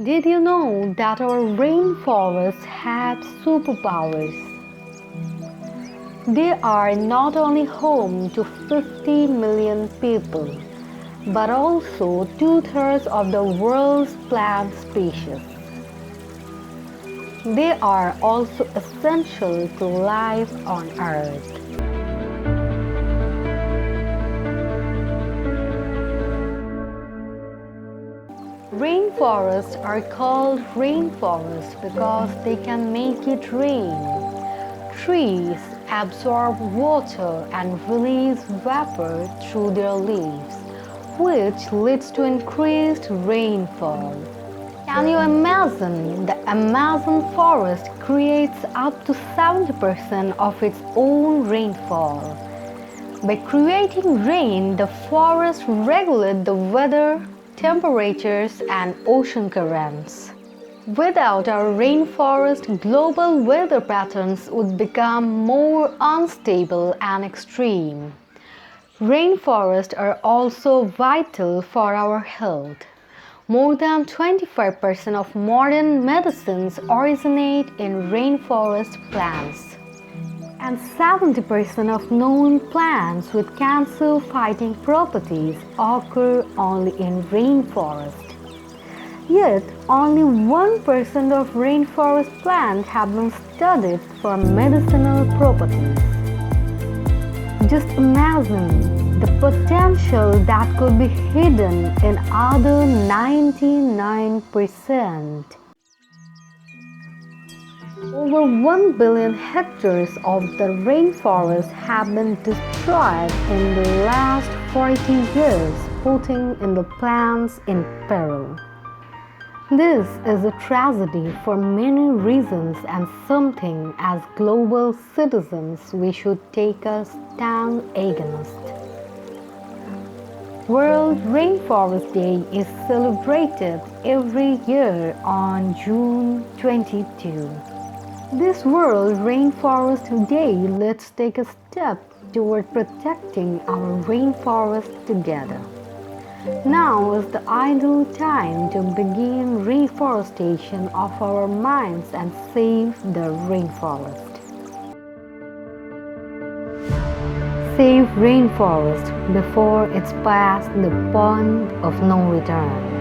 Did you know that our rainforests have superpowers? They are not only home to 50 million people, but also two-thirds of the world's plant species. They are also essential to life on Earth. Rainforests are called rainforests because they can make it rain. Trees absorb water and release vapor through their leaves, which leads to increased rainfall. Can you imagine? The Amazon forest creates up to 70% of its own rainfall. By creating rain, the forest regulates the weather, temperatures, and ocean currents. Without our rainforest, global weather patterns would become more unstable and extreme. Rainforests are also vital for our health. More than 25% of modern medicines originate in rainforest plants. And 70% of known plants with cancer-fighting properties occur only in rainforest. Yet, only 1% of rainforest plants have been studied for medicinal properties. Just imagine the potential that could be hidden in other 99%. Over 1 billion hectares of the rainforest have been destroyed in the last 40 years, putting in the plants in peril. This is a tragedy for many reasons and something as global citizens we should take a stand against. World Rainforest Day is celebrated every year on June 22. This World Rainforest Day, let's take a step toward protecting our rainforest together. Now is the ideal time to begin reforestation of our minds and save the rainforest. Save rainforest before it's past the point of no return.